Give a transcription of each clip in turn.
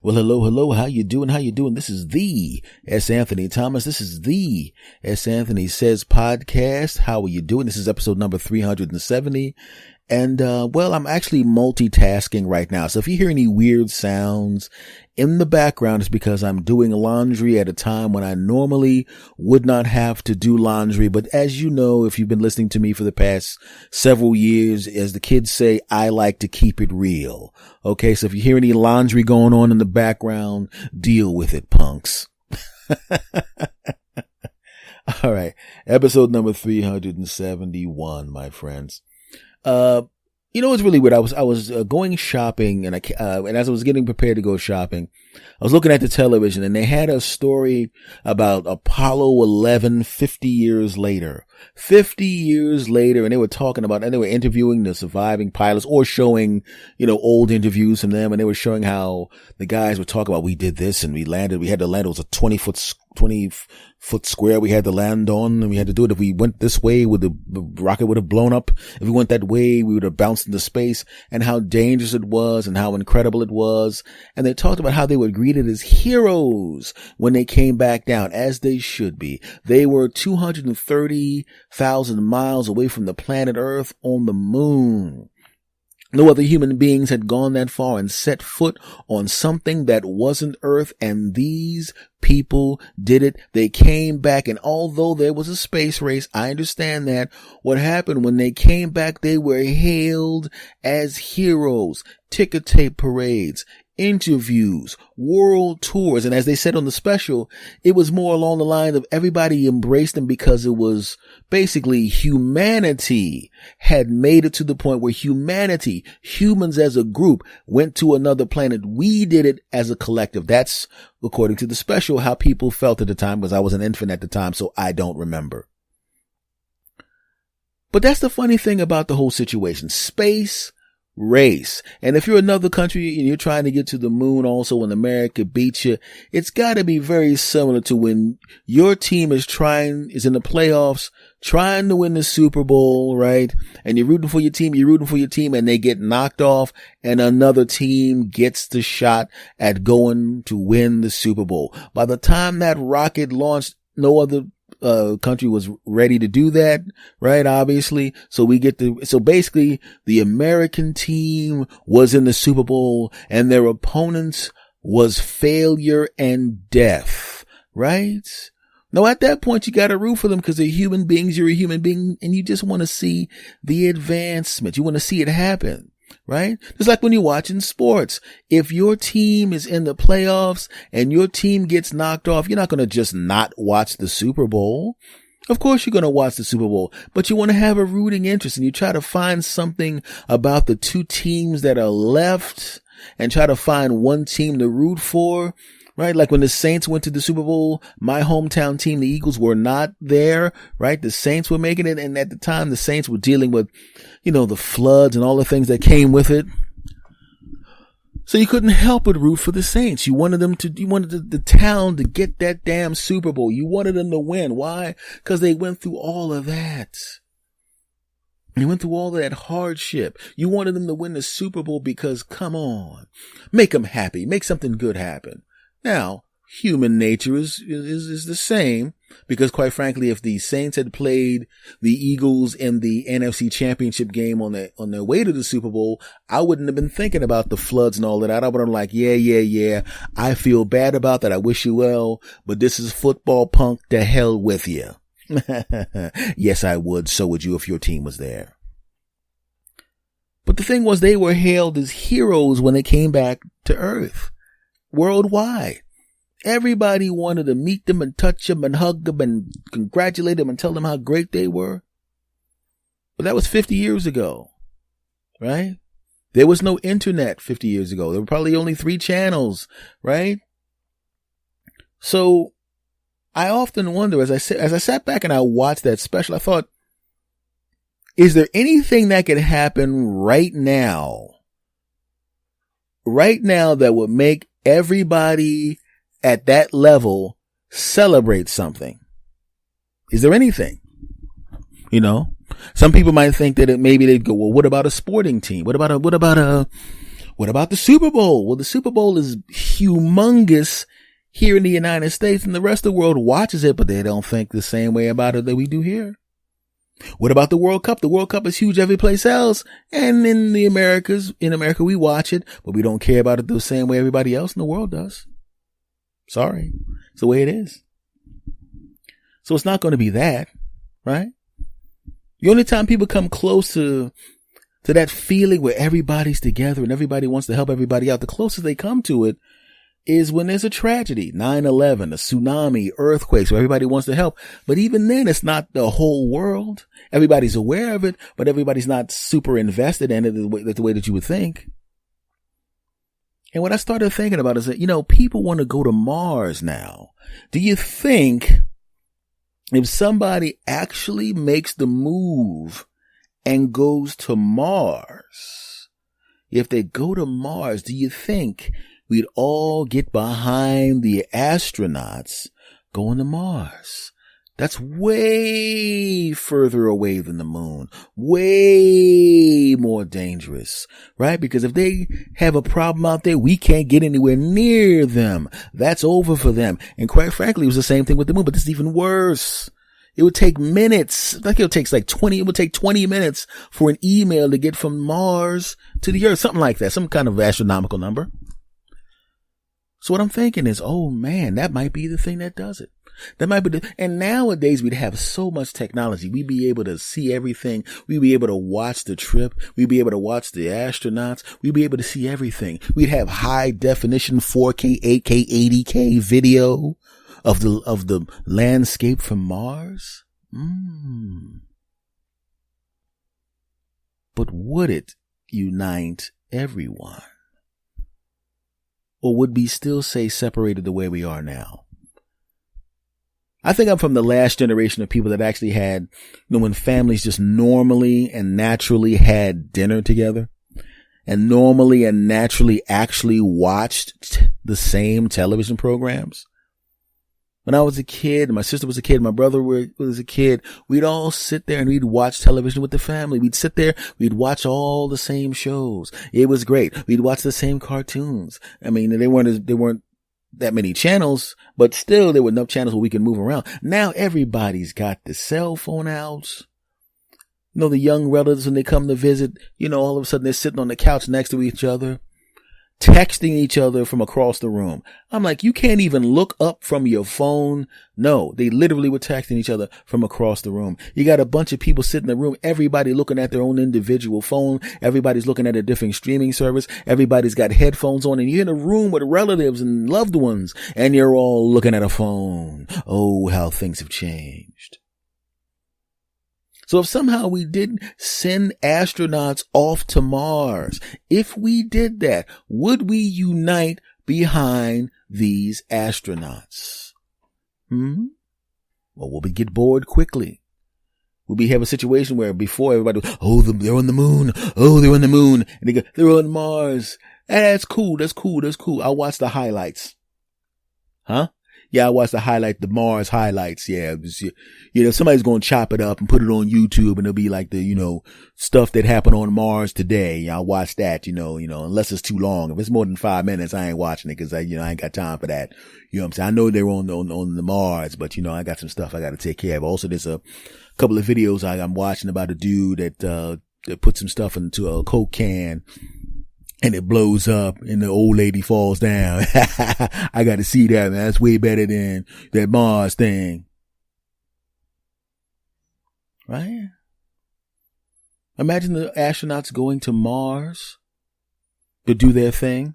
Well, hello. How you doing? This is the S. Anthony Thomas. This is the S. Anthony Says podcast. How are you doing? This is episode number 370. And, well, I'm actually multitasking right now. So if you hear any weird sounds in the background, it's because I'm doing laundry at a time when I normally would not have to do laundry. But as you know, if you've been listening to me for the past several years, as the kids say, I like to keep it real. Okay. So if you hear any laundry going on in the background, deal with it, punks. All right. Episode number 371, my friends. You know, it's really weird. I was going shopping and as I was getting prepared to go shopping, I was looking at the television and they had a story about Apollo 11 50 years later. 50 years later, and they were talking about, and they were interviewing the surviving pilots or showing, old interviews from them, and they were showing how the guys would talk about, we did this and we had to land, it was a 20 foot square we had to land on, and we had to do it. If we went this way, the rocket would have blown up. If we went that way, we would have bounced into space, and how dangerous it was and how incredible it was. And they talked about how they were greeted as heroes when they came back down, as they should be. They were 230,000 miles away from the planet Earth on the moon. No other human beings had gone that far and set foot on something that wasn't Earth, and these people did it. They came back, and although there was a space race, I understand that. What happened when they came back, they were hailed as heroes. Ticker tape parades, interviews, world tours, and as they said on the special, it was more along the line of everybody embraced them because it was basically humanity had made it to the point where humans as a group, went to another planet. We did it as a collective. That's, according to the special, how people felt at the time, because I was an infant at the time, so I don't remember. But that's the funny thing about the whole situation. Space race. And if you're another country and you're trying to get to the moon also when America beats you, it's got to be very similar to when your team is in the playoffs, trying to win the Super Bowl, right? And you're rooting for your team, and they get knocked off, and another team gets the shot at going to win the Super Bowl. By the time that rocket launched, no other country was ready to do that, right? Obviously. So basically the American team was in the Super Bowl and their opponents was failure and death, right? Now at that point, you got to root for them because they're human beings. You're a human being and you just want to see the advancement. You want to see it happen. Right? Just like when you're watching sports. If your team is in the playoffs and your team gets knocked off, you're not going to just not watch the Super Bowl. Of course you're going to watch the Super Bowl, but you want to have a rooting interest and you try to find something about the two teams that are left and try to find one team to root for. Right? Like when the Saints went to the Super Bowl, my hometown team, the Eagles, were not there, right? The Saints were making it. And at the time, the Saints were dealing with, the floods and all the things that came with it. So you couldn't help but root for the Saints. You wanted the town to get that damn Super Bowl. You wanted them to win. Why? Because they went through all of that. They went through all of that hardship. You wanted them to win the Super Bowl because, come on, make them happy. Make something good happen. Now, human nature is the same, because quite frankly, if the Saints had played the Eagles in the NFC Championship game on their way to the Super Bowl, I wouldn't have been thinking about the floods and all of that. I would have been like, yeah. I feel bad about that. I wish you well, but this is football, punk. To hell with you. Yes, I would. So would you if your team was there. But the thing was, they were hailed as heroes when they came back to Earth. Worldwide. Everybody wanted to meet them and touch them and hug them and congratulate them and tell them how great they were. But that was 50 years ago, right? There was no internet 50 years ago. There were probably only 3 channels, right? So I often wonder, as I sat back and I watched that special, I thought, is there anything that could happen right now that would make everybody at that level celebrate something? Is there anything? Some people might think that maybe they'd go, well, what about a sporting team? What about What about the Super Bowl? Well, the Super Bowl is humongous here in the United States, and the rest of the world watches it, but they don't think the same way about it that we do here. What about the World Cup? The World Cup is huge every place else, and in America we watch it, but we don't care about it the same way everybody else in the world does. Sorry. It's the way it is. So it's not going to be that, right? The only time people come close to that feeling where everybody's together and everybody wants to help everybody out, the closest they come to it is when there's a tragedy, 9/11, a tsunami, earthquakes, where everybody wants to help. But even then, it's not the whole world. Everybody's aware of it, but everybody's not super invested in it the way that you would think. And what I started thinking about is that, people want to go to Mars now. Do you think if somebody actually makes the move and goes to Mars, if they go to Mars, do you think we'd all get behind the astronauts going to Mars? That's way further away than the moon, way more dangerous, right? Because if they have a problem out there, we can't get anywhere near them. That's over for them. And quite frankly, it was the same thing with the moon, but this is even worse. It would take minutes. It would take 20 minutes for an email to get from Mars to the Earth, something like that, some kind of astronomical number. So what I'm thinking is, oh man, that might be the thing that does it. That might be and nowadays we'd have so much technology. We'd be able to see everything. We'd be able to watch the trip. We'd be able to watch the astronauts. We'd be able to see everything. We'd have high definition 4K, 8K, 80K video of the landscape from Mars. But would it unite everyone? Or would we still say separated the way we are now? I think I'm from the last generation of people that actually had, when families just normally and naturally had dinner together and normally and naturally actually watched the same television programs. When I was a kid, my sister was a kid, my brother was a kid, we'd all sit there and we'd watch television with the family. We'd sit there, we'd watch all the same shows. It was great. We'd watch the same cartoons. I mean, they weren't that many channels, but still there were enough channels where we can move around. Now everybody's got the cell phone out. The young relatives, when they come to visit, all of a sudden they're sitting on the couch next to each other, texting each other from across the room. I'm like, you can't even look up from your phone. No, they literally were texting each other from across the room. You got a bunch of people sitting in the room, everybody looking at their own individual phone. Everybody's looking at a different streaming service. Everybody's got headphones on, and you're in a room with relatives and loved ones, and you're all looking at a phone. Oh, how things have changed. So if somehow we didn't send astronauts off to Mars, if we did that, would we unite behind these astronauts? Well, will we get bored quickly? Will we have a situation where before everybody, they're on the moon. Oh, they're on the moon. And they go, they're on Mars. That's cool. That's cool. That's cool. I'll watch the highlights. Huh? Yeah, I watched the Mars highlights. Yeah, somebody's going to chop it up and put it on YouTube, and it'll be like the, stuff that happened on Mars today. I'll watch that, unless it's too long. If it's more than 5 minutes, I ain't watching it because I ain't got time for that. You know what I'm saying? I know they're on the Mars, but I got some stuff I got to take care of. Also, there's a couple of videos I'm watching about a dude that put some stuff into a Coke can, and it blows up and the old lady falls down. I got to see that, man. That's way better than that Mars thing. Right? Imagine the astronauts going to Mars to do their thing,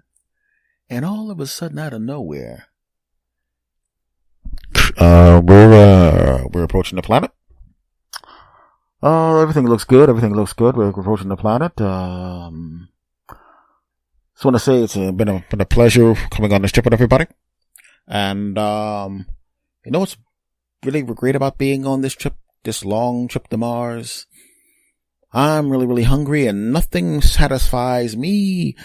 and all of a sudden out of nowhere, we're approaching the planet. Everything looks good. We're approaching the planet. Just want to say it's been a pleasure coming on this trip with everybody. And, what's really great about being on this trip, this long trip to Mars? I'm really, really hungry, and nothing satisfies me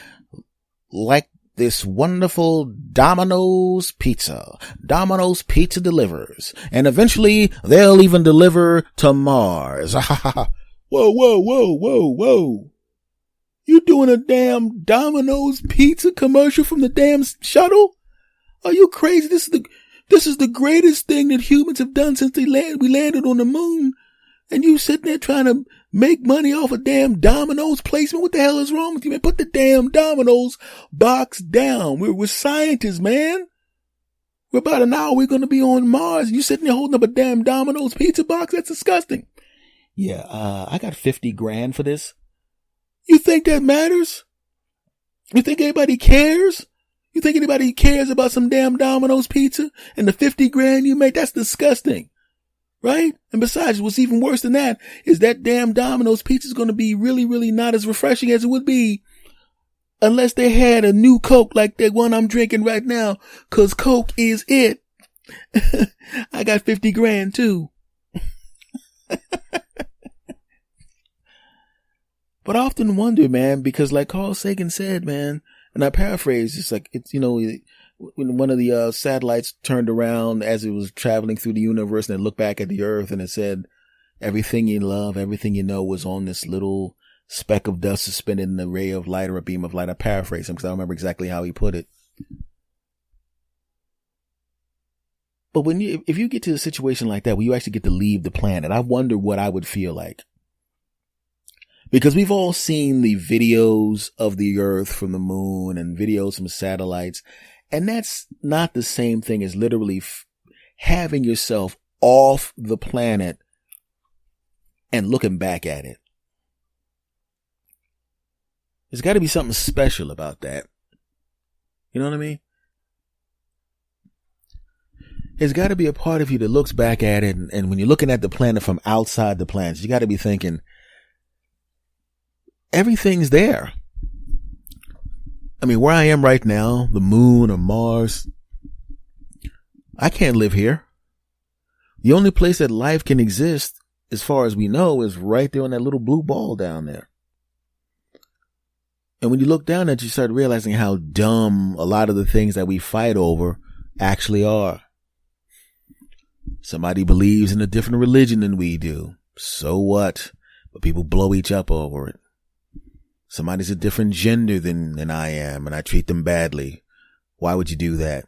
like this wonderful Domino's pizza. Domino's Pizza delivers, and eventually they'll even deliver to Mars. Whoa. You doing a damn Domino's pizza commercial from the damn shuttle? Are you crazy? This is the greatest thing that humans have done since we landed on the moon. And you sitting there trying to make money off a damn Domino's placement? What the hell is wrong with you, man? Put the damn Domino's box down. We're scientists, man. We're about an hour. We're going to be on Mars. You sitting there holding up a damn Domino's pizza box? That's disgusting. Yeah, I got 50 grand for this. You think that matters? You think anybody cares? You think anybody cares about some damn Domino's pizza and the 50 grand you make? That's disgusting. Right? And besides, what's even worse than that is that damn Domino's pizza is going to be really, really not as refreshing as it would be unless they had a new Coke like the one I'm drinking right now, cause Coke is it. I got 50 grand too. But I often wonder, man, because like Carl Sagan said, man, and I paraphrase, it's like, it's, when one of the satellites turned around as it was traveling through the universe and it looked back at the Earth and it said, everything you love, everything you know was on this little speck of dust suspended in a ray of light or a beam of light. I paraphrase him because I don't remember exactly how he put it. But if you get to a situation like that where you actually get to leave the planet, I wonder what I would feel like. Because we've all seen the videos of the Earth from the moon and videos from satellites. And that's not the same thing as literally having yourself off the planet and looking back at it. There's got to be something special about that. You know what I mean? There's got to be a part of you that looks back at it. And when you're looking at the planet from outside the planet, you got to be thinking, everything's there. I mean, where I am right now, the moon or Mars, I can't live here. The only place that life can exist, as far as we know, is right there on that little blue ball down there. And when you look down at it, you start realizing how dumb a lot of the things that we fight over actually are. Somebody believes in a different religion than we do. So what? But people blow each up over it. Somebody's a different gender than I am, and I treat them badly. Why would you do that?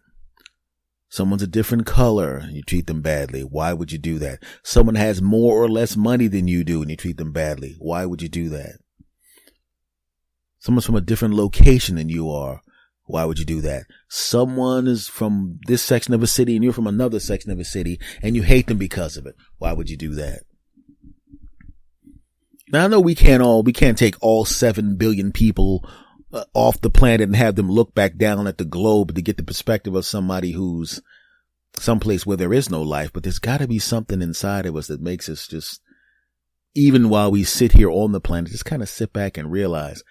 Someone's a different color, and you treat them badly. Why would you do that? Someone has more or less money than you do, and you treat them badly. Why would you do that? Someone's from a different location than you are. Why would you do that? Someone is from this section of a city, and you're from another section of a city, and you hate them because of it. Why would you do that? Now, I know we can't take all 7 billion people off the planet and have them look back down at the globe to get the perspective of somebody who's someplace where there is no life, but there's got to be something inside of us that makes us just, even while we sit here on the planet, just kind of sit back and realize,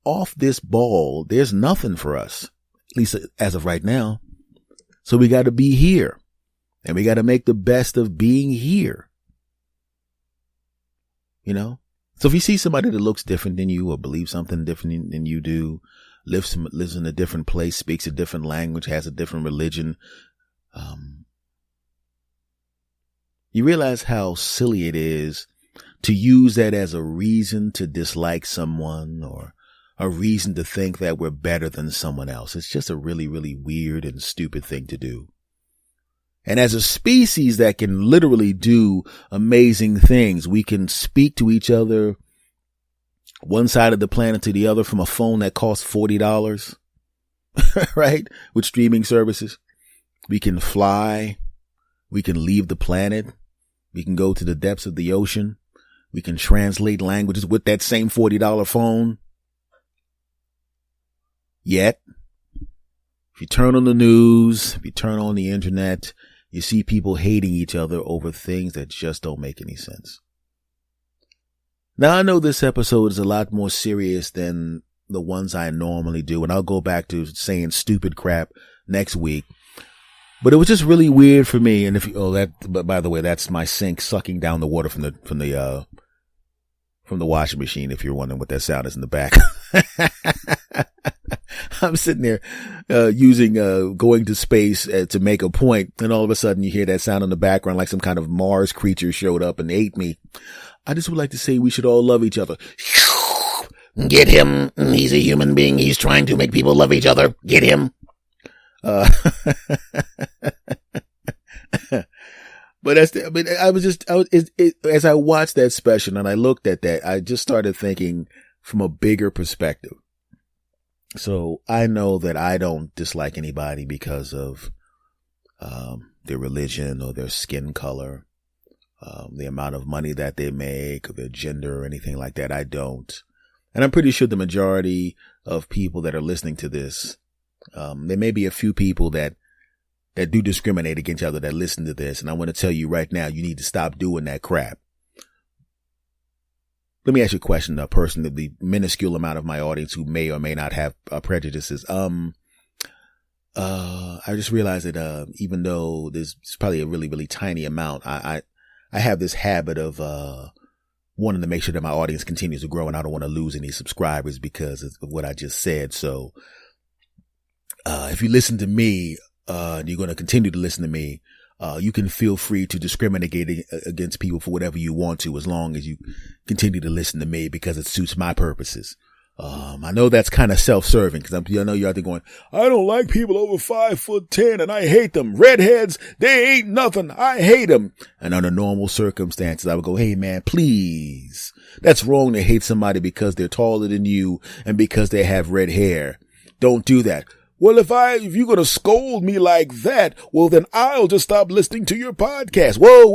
off this ball, there's nothing for us, at least as of right now. So we got to be here, and we got to make the best of being here. You know? So if you see somebody that looks different than you or believes something different than you do, lives in a different place, speaks a different language, has a different religion, you realize how silly it is to use that as a reason to dislike someone or a reason to think that we're better than someone else. It's just a really, really weird and stupid thing to do. And as a species that can literally do amazing things, we can speak to each other one side of the planet to the other from a phone that costs $40, right? With streaming services. We can fly. We can leave the planet. We can go to the depths of the ocean. We can translate languages with that same $40 phone. Yet, if you turn on the news, if you turn on the internet, you see people hating each other over things that just don't make any sense. Now, I know this episode is a lot more serious than the ones I normally do, and I'll go back to saying stupid crap next week. But it was just really weird for me. And but by the way, that's my sink sucking down the water from the washing machine. If you're wondering what that sound is in the back. I'm sitting there, using, going to space to make a point. And all of a sudden you hear that sound in the background, like some kind of Mars creature showed up and ate me. I just would like to say we should all love each other. Get him. He's a human being. He's trying to make people love each other. Get him. But as I watched that special and I looked at that, I just started thinking from a bigger perspective. So I know that I don't dislike anybody because of, their religion or their skin color, the amount of money that they make or their gender or anything like that. I don't. And I'm pretty sure the majority of people that are listening to this, there may be a few people that do discriminate against each other that listen to this. And I want to tell you right now, you need to stop doing that crap. Let me ask you a question, a person, the minuscule amount of my audience who may or may not have prejudices. I just realized that, even though there's probably a really, really tiny amount, I have this habit of, wanting to make sure that my audience continues to grow, and I don't want to lose any subscribers because of what I just said. So, if you listen to me, and you're going to continue to listen to me, you can feel free to discriminate against people for whatever you want to, as long as you continue to listen to me because it suits my purposes. I know that's kind of self-serving because I know you're out there going, I don't like people over 5'10" and I hate them. Redheads, they ain't nothing. I hate them. And under normal circumstances, I would go, hey man, please. That's wrong to hate somebody because they're taller than you and because they have red hair. Don't do that. Well, if you're going to scold me like that, well, then I'll just stop listening to your podcast. Whoa.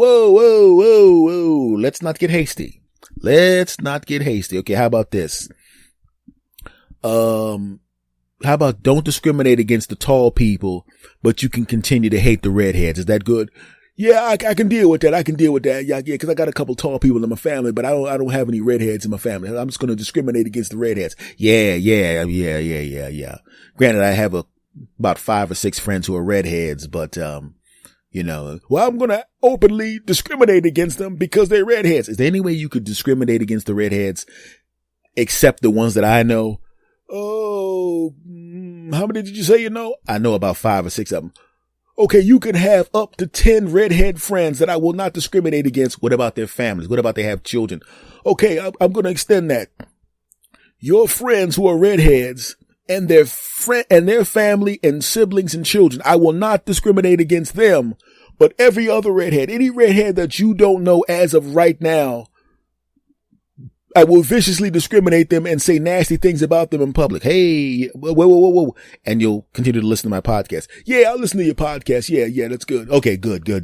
Let's not get hasty. Okay. How about this? How about don't discriminate against the tall people, but you can continue to hate the redheads? Is that good? Yeah, I can deal with that. Yeah, because I got a couple tall people in my family, but I don't have any redheads in my family. I'm just going to discriminate against the redheads. Yeah. Granted, I have about 5 or 6 friends who are redheads, but, well, I'm going to openly discriminate against them because they're redheads. Is there any way you could discriminate against the redheads except the ones that I know? Oh, how many did you say you know? I know about 5 or 6 of them. Okay, you can have up to 10 redhead friends that I will not discriminate against. What about their families? What about they have children? Okay, I'm going to extend that. Your friends who are redheads and their family and siblings and children, I will not discriminate against them. But every other redhead, any redhead that you don't know as of right now, I will viciously discriminate them and say nasty things about them in public. Hey, whoa. And you'll continue to listen to my podcast. Yeah, I'll listen to your podcast. Yeah, that's good. Okay, good. To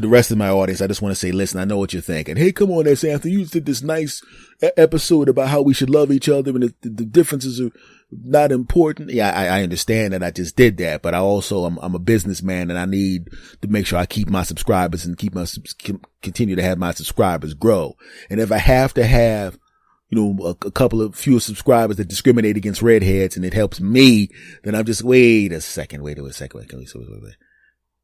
the rest of my audience, I just want to say, listen, I know what you're thinking. Hey, come on, S. Anthony, you did this nice episode about how we should love each other and the differences are not important. Yeah, I understand that I just did that, but I'm a businessman and I need to make sure I keep my subscribers and continue to have my subscribers grow. And if I have to have, a couple of fewer subscribers that discriminate against redheads and it helps me, then I'm just, wait a second. Wait.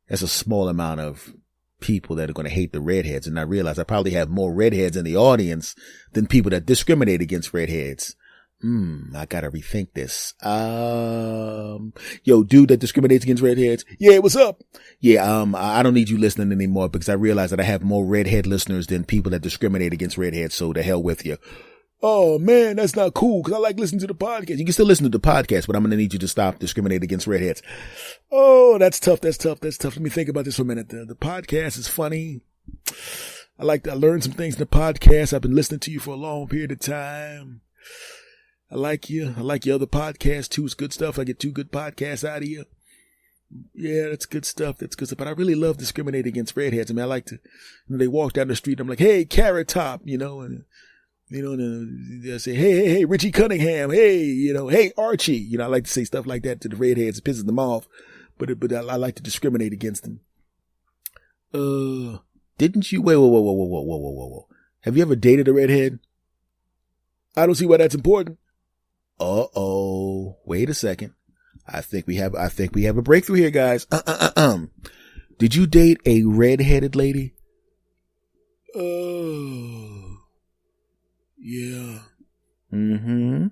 That's a small amount of people that are going to hate the redheads. And I realize I probably have more redheads in the audience than people that discriminate against redheads. I gotta rethink this. Yo, dude that discriminates against redheads. Yeah, what's up? Yeah, I don't need you listening anymore because I realize that I have more redhead listeners than people that discriminate against redheads. So to hell with you. Oh man, that's not cool because I like listening to the podcast. You can still listen to the podcast, but I'm going to need you to stop discriminating against redheads. Oh, that's tough. Let me think about this for a minute. The podcast is funny. I learned some things in the podcast. I've been listening to you for a long period of time. I like you. I like your other podcast too. It's good stuff. I get 2 good podcasts out of you. Yeah, that's good stuff. But I really love discriminating against redheads. I mean, I like to, when they walk down the street, I'm like, hey, Carrot Top, and they say, hey, Richie Cunningham. Hey, hey, Archie. I like to say stuff like that to the redheads. It pisses them off. But I like to discriminate against them. Didn't you? Whoa. Have you ever dated a redhead? I don't see why that's important. Wait a second. I think we have a breakthrough here, guys. Did you date a redheaded lady? Yeah. And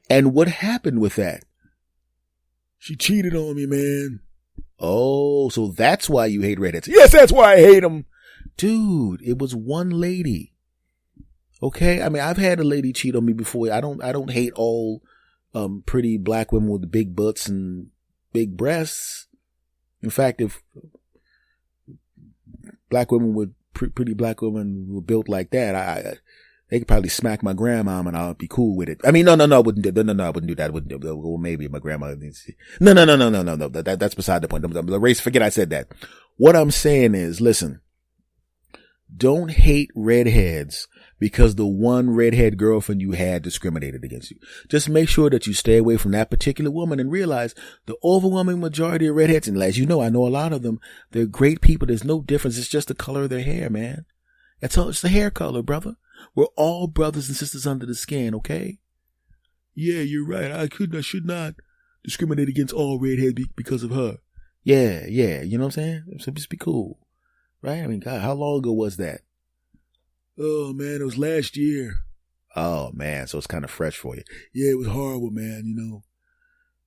what happened with that? She cheated on me, man. Oh, so that's why you hate redheads. Yes, that's why I hate them. Dude, it was one lady. Okay. I mean, I've had a lady cheat on me before. I don't hate all, pretty black women with big butts and big breasts. In fact, if black women with pretty black women were built like that, they could probably smack my grandma and I'll be cool with it. I mean, no, I wouldn't do that. No, I wouldn't do that. I wouldn't do that. Well, maybe my grandma. No. That's beside the point. The race, forget I said that. What I'm saying is, listen, don't hate redheads because the one redhead girlfriend you had discriminated against you. Just make sure that you stay away from that particular woman and realize the overwhelming majority of redheads, and as you know, I know a lot of them, they're great people. There's no difference. It's just the color of their hair, man. That's all. It's the hair color, brother. We're all brothers and sisters under the skin, okay? Yeah, you're right. I should not discriminate against all redheads because of her. Yeah. You know what I'm saying? So just be cool. Right? I mean, God, how long ago was that? Oh, man, it was last year. Oh, man, so it's kind of fresh for you. Yeah, it was horrible, man, you know.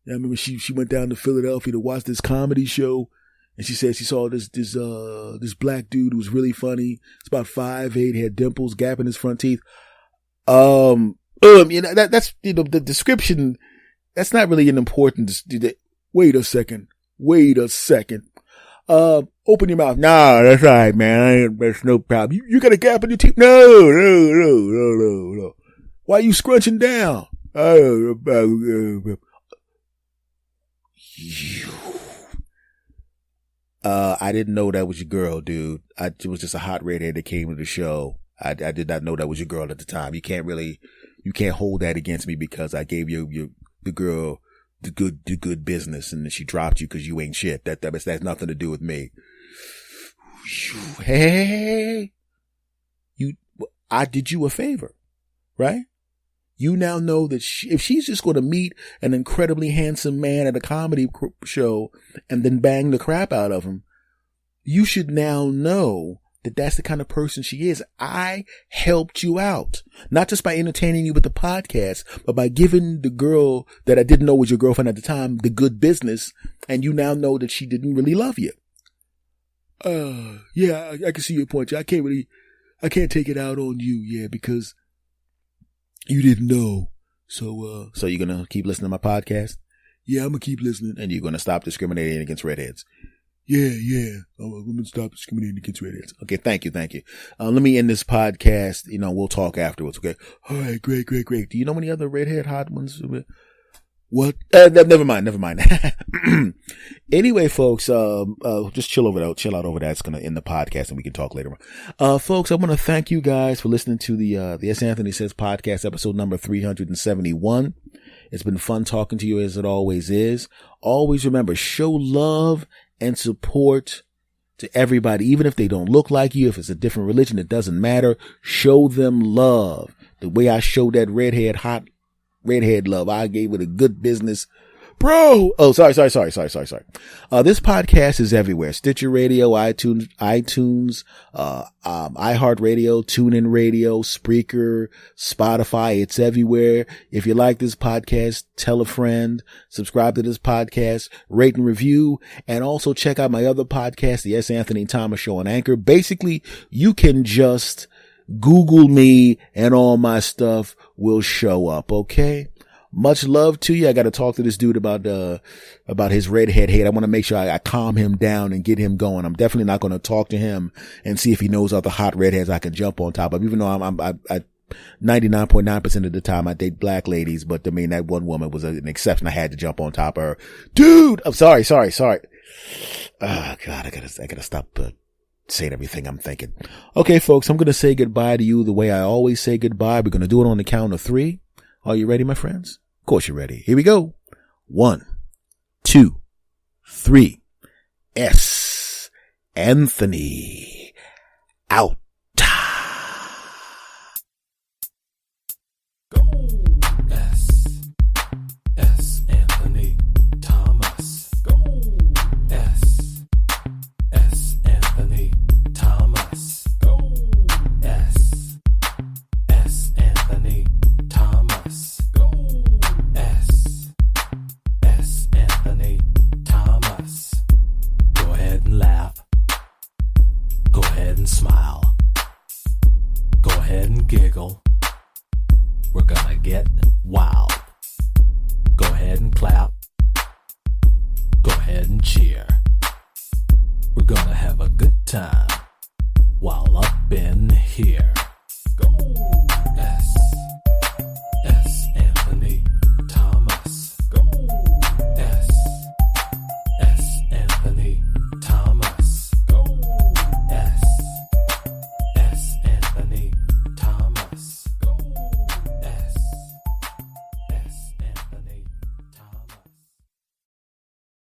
I remember she went down to Philadelphia to watch this comedy show, and she said she saw this black dude who was really funny. It's about 5'8", had dimples, gap in his front teeth. You know, that's, you know, the description, that's not really an important, wait a second. Open your mouth. Nah, that's all right, man. That's no problem. You got a gap in your teeth? No. Why are you scrunching down? I didn't know that was your girl, dude. It was just a hot redhead that came to the show. I did not know that was your girl at the time. You can't hold that against me because I gave the girl the good business and then she dropped you because you ain't shit. That has nothing to do with me. Hey, I did you a favor, right? You now know that if she's just going to meet an incredibly handsome man at a comedy show and then bang the crap out of him, you should now know that that's the kind of person she is. I helped you out, not just by entertaining you with the podcast, but by giving the girl that I didn't know was your girlfriend at the time the good business, and you now know that she didn't really love you. Yeah, I can see your point. I can't take it out on you, yeah, because you didn't know. So you're going to keep listening to my podcast? Yeah, I'm going to keep listening. And you're going to stop discriminating against redheads? Yeah. I'm going to stop discriminating against redheads. Okay, thank you. Let me end this podcast. You know, we'll talk afterwards, okay? All right, great. Do you know any other redhead hot ones? What? Never mind. Anyway, folks, just chill out over that. It's going to end the podcast and we can talk later on. Folks, I want to thank you guys for listening to the S. Anthony Says podcast, episode number 371. It's been fun talking to you as it always is. Always remember, show love and support to everybody, even if they don't look like you, if it's a different religion, it doesn't matter. Show them love. The way I showed that hot redhead love. I gave it a good business. Bro. Oh, sorry. This podcast is everywhere. Stitcher Radio, iTunes, iHeartRadio, TuneIn Radio, Spreaker, Spotify. It's everywhere. If you like this podcast, tell a friend, subscribe to this podcast, rate and review, and also check out my other podcast, the S. Anthony Thomas Show on Anchor. Basically, you can just Google me and all my stuff will show up. Okay. Much love to you. I got to talk to this dude about his redhead hate. I want to make sure I calm him down and get him going. I'm definitely not going to talk to him and see if he knows other hot redheads I can jump on top of, even though I 99.9% of the time I date black ladies, but I mean, that one woman was an exception. I had to jump on top of her. Dude, I'm sorry. Oh God, I gotta stop, saying everything I'm thinking. Okay, folks, I'm going to say goodbye to you the way I always say goodbye. We're going to do it on the count of 3. Are you ready, my friends? Of course you're ready. Here we go. 1, 2, 3. S. Anthony. Out. Go. S. Anthony Thomas. Go. S. Anthony Thomas. Go. S. Anthony Thomas. Go. S. Anthony Thomas. Go ahead and laugh. Go ahead and smile. cheer. We're gonna have a good time.